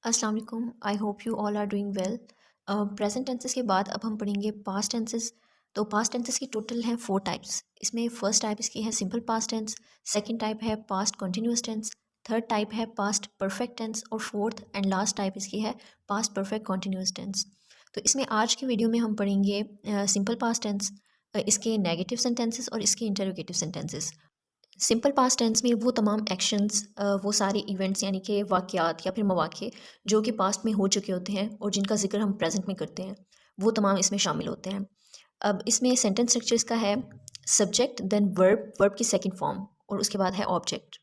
अस्सलाम वालेकुम। I hope you all are doing well. Present tenses के बाद अब हम पढ़ेंगे पास्ट टेंसेस। तो पास्ट टेंसेस की टोटल हैं 4 टाइप्स। इसमें फर्स्ट टाइप इसकी है simple past tense, second type है past continuous tense, third type है पास्ट परफेक्ट टेंस और फोर्थ एंड लास्ट टाइप इसकी है पास्ट परफेक्ट कंटिन्यूस टेंस। तो इसमें आज की वीडियो में हम पढ़ेंगे सिंपल पास्ट टेंस, इसके नेगेटिव सेंटेंसेस और इसके interrogative sentences. Simple past tense में वो तमाम एक्शंस, वो सारे इवेंट्स यानी कि वाक़यात या फिर मवाक़े जो कि पास्ट में हो चुके होते हैं और जिनका ज़िक्र हम प्रेजेंट में करते हैं, वो तमाम इसमें शामिल होते हैं। अब इसमें सेंटेंस स्ट्रक्चर इसका है सब्जेक्ट, देन वर्ब, वर्ब की सेकंड फॉर्म और उसके बाद है ऑब्जेक्ट।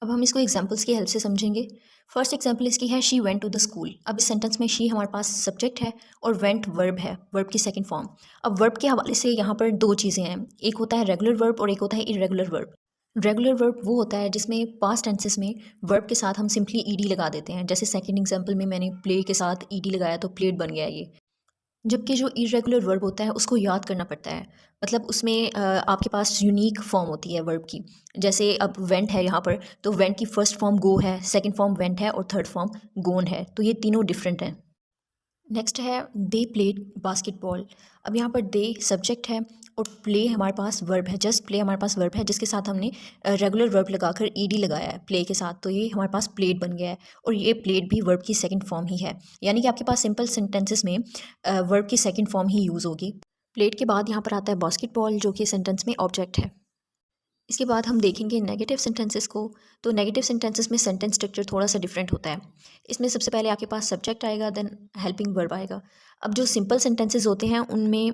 अब हम इसको एग्जांपल्स की हेल्प से समझेंगे। फर्स्ट एग्जांपल इसकी है she went to the school. अब इस सेंटेंस में शी हमारे पास सब्जेक्ट है और वेंट वर्ब है, वर्ब की सेकंड फॉर्म। अब वर्ब के हवाले से यहाँ पर दो चीज़ें हैं, एक होता है रेगुलर वर्ब और एक होता है इरेगुलर वर्ब। रेगुलर वर्ब वो होता है जिसमें पास्ट टेंसेस में वर्ब के साथ हम सिंपली ईडी लगा देते हैं। जैसे सेकंड एग्जांपल में मैंने प्ले के साथ ईडी लगाया तो प्लेड बन गया ये। जबकि जो इरेगुलर वर्ब होता है उसको याद करना पड़ता है, मतलब उसमें आपके पास यूनिक फॉर्म होती है वर्ब की। जैसे अब वेंट है यहाँ पर, तो वेंट की फर्स्ट फॉर्म गो है, सेकंड फॉर्म वेंट है और थर्ड फॉर्म गोन है, तो ये तीनों डिफरेंट हैं। नेक्स्ट है दे प्लेड बास्केटबॉल। अब यहाँ पर दे सब्जेक्ट है और प्ले हमारे पास वर्ब है, जस्ट प्ले हमारे पास वर्ब है जिसके साथ हमने रेगुलर वर्ब लगाकर ईडी लगाया है प्ले के साथ, तो ये हमारे पास प्लेड बन गया है। और ये प्लेड भी वर्ब की सेकंड फॉर्म ही है, यानी कि आपके पास सिंपल सेंटेंसेस में वर्ब की सेकंड फॉर्म ही यूज़ होगी। प्लेड के बाद यहाँ पर आता है बास्केटबॉल जो कि सेंटेंस में ऑब्जेक्ट है। इसके बाद हम देखेंगे नेगेटिव सेंटेंसेस को। तो नेगेटिव सेंटेंसेस में सेंटेंस स्ट्रक्चर थोड़ा सा डिफरेंट होता है। इसमें सबसे पहले आपके पास सब्जेक्ट आएगा, देन हेल्पिंग वर्ब आएगा। अब जो सिंपल सेंटेंसेस होते हैं उनमें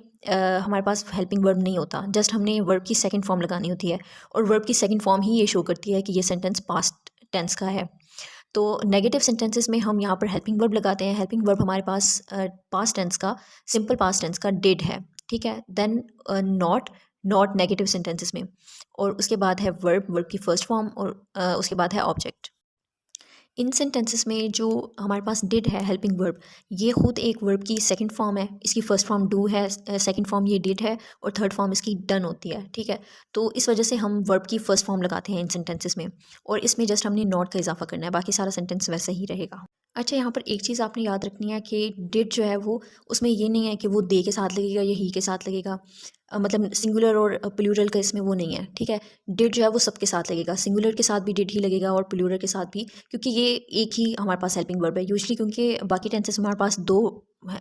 हमारे पास हेल्पिंग वर्ब नहीं होता, जस्ट हमने वर्ब की सेकंड फॉर्म लगानी होती है और वर्ब की सेकंड फॉर्म ही ये शो करती है कि ये सेंटेंस पास्ट टेंस का है। तो नेगेटिव सेंटेंसेस में हम यहाँ पर हेल्पिंग वर्ब लगाते हैं। हेल्पिंग वर्ब हमारे पास पास्ट टेंस का, सिंपल पास्ट टेंस का डिड है, ठीक है। Then not, not negative sentences में, और उसके बाद है वर्ब, वर्ब की फर्स्ट फॉर्म और उसके बाद है ऑब्जेक्ट। इन सेंटेंसेस में जो हमारे पास डिड है हेल्पिंग वर्ब, ये खुद एक वर्ब की सेकंड फॉर्म है। इसकी फर्स्ट फॉर्म डू है, सेकंड फॉर्म ये डिड है और थर्ड फॉर्म इसकी डन होती है, ठीक है। तो इस वजह से हम वर्ब की फर्स्ट फॉर्म लगाते हैं इन सेंटेंसेस में, और इसमें जस्ट हमने नॉट का इजाफा करना है, बाकी सारा सेंटेंस वैसे ही रहेगा। अच्छा, यहाँ पर एक चीज़ आपने याद रखनी है कि डिड जो है वो, उसमें ये नहीं है कि वो दे के साथ लगेगा या ही के साथ लगेगा, मतलब सिंगुलर और प्लूरल का इसमें वो नहीं है, ठीक है। डिड जो है वो सबके साथ लगेगा, सिंगुलर के साथ भी डिड ही लगेगा और प्लूरल के साथ भी, क्योंकि ये एक ही हमारे पास हेल्पिंग वर्ब है यूजली। क्योंकि बाकी टेंसेस में हमारे पास दो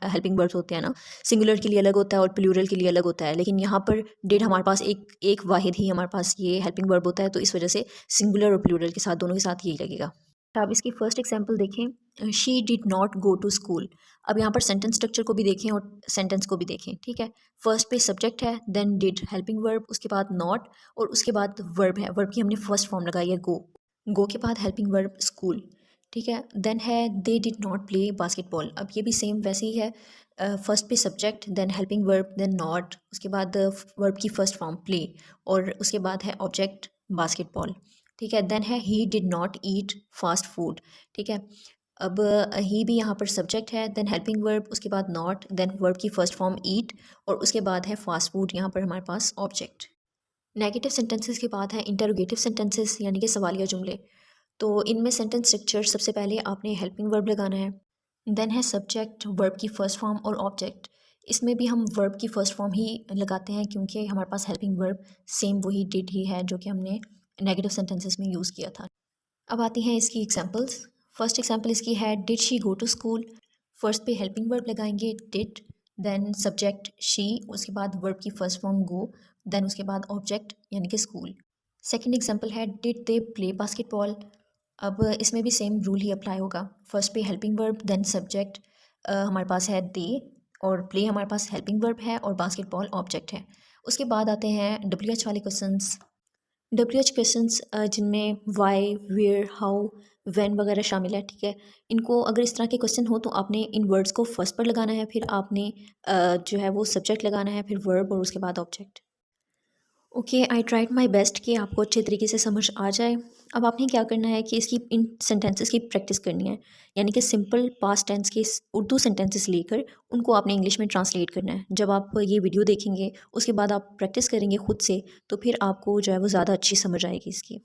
हेल्पिंग वर्ब्स होते हैं ना, सिंगुलर के लिए अलग होता है और प्लूरल के लिए अलग होता है, लेकिन यहाँ पर डिड हमारे पास एक एक वाहिद ही हमारे पास ये हेल्पिंग वर्ब होता है, तो इस वजह से सिंगुलर और प्लूरल के साथ दोनों के साथ यही लगेगा। तो आप इसकी फर्स्ट एग्जाम्पल देखें, she did not go to school. अब यहाँ पर सेंटेंस स्ट्रक्चर को भी देखें और सेंटेंस को भी देखें, ठीक है। फर्स्ट पे सब्जेक्ट है, देन डिड हेल्पिंग वर्ब, उसके बाद नॉट और उसके बाद वर्ब है, वर्ब की हमने फर्स्ट फॉर्म लगाई है गो, गो के बाद हेल्पिंग वर्ब स्कूल, ठीक है। देन है they did not play basketball. अब ये भी सेम वैसे ही है, फर्स्ट पे subject, then helping verb, then not, उसके बाद वर्ब की फर्स्ट फॉर्म प्ले और उसके बाद है ऑब्जेक्ट बास्केटबॉल, ठीक है। देन है he did not eat fast food, ठीक है। अब ही भी यहाँ पर सब्जेक्ट है, देन हेल्पिंग वर्ब, उसके बाद नॉट, देन वर्ब की फर्स्ट फॉर्म ईट और उसके बाद है फास्ट फूड, यहाँ पर हमारे पास ऑब्जेक्ट। नेगेटिव सेंटेंसेस के बाद है इंटरोगेटिव सेंटेंसेस यानी कि सवालिया जुमले। तो इनमें सेंटेंस स्ट्रक्चर सबसे पहले आपने हेल्पिंग वर्ब लगाना है, देन है सब्जेक्ट, वर्ब की फर्स्ट फॉर्म और ऑब्जेक्ट। इसमें भी हम वर्ब की फर्स्ट फॉर्म ही लगाते हैं क्योंकि हमारे पास हेल्पिंग वर्ब सेम वही डिड ही है जो कि हमने नेगेटिव सेंटेंसेस में यूज़ किया था। अब आती हैं इसकी एग्जांपल्स। फर्स्ट एग्जांपल इसकी है did she go to school. First पे हेल्पिंग वर्ब लगाएंगे डिड, देन सब्जेक्ट शी, उसके बाद वर्ब की फर्स्ट फॉर्म गो, देन उसके बाद ऑब्जेक्ट यानी कि स्कूल। सेकंड एग्जांपल है डिड दे प्ले बास्केटबॉल। अब इसमें भी सेम रूल ही अप्लाई होगा, फर्स्ट पे हेल्पिंग वर्ब, देन सब्जेक्ट, हमारे पास है दे और प्ले हमारे पास हेल्पिंग वर्ब है और बास्केटबॉल ऑब्जेक्ट है। उसके बाद आते हैं WH वाले क्वेश्चंस। WH क्वेश्चंस जिनमें वाई, वेयर, हाउ, व्हेन वगैरह शामिल है, ठीक है। इनको अगर इस तरह के क्वेश्चन हो तो आपने इन वर्ड्स को फर्स्ट पर लगाना है, फिर आपने जो है वो सब्जेक्ट लगाना है, फिर वर्ब और उसके बाद object. Okay, I tried my best कि आपको अच्छे तरीके से समझ आ जाए। अब आपने क्या करना है कि इसकी इन सेंटेंसेस की प्रैक्टिस करनी है, यानी कि सिंपल पास्ट टेंस के उर्दू सेंटेंसेस लेकर उनको आपने इंग्लिश में ट्रांसलेट करना है। जब आप ये वीडियो देखेंगे उसके बाद आप प्रैक्टिस करेंगे खुद से, तो फिर आपको जो है वो ज़्यादा अच्छी समझ आएगी इसकी।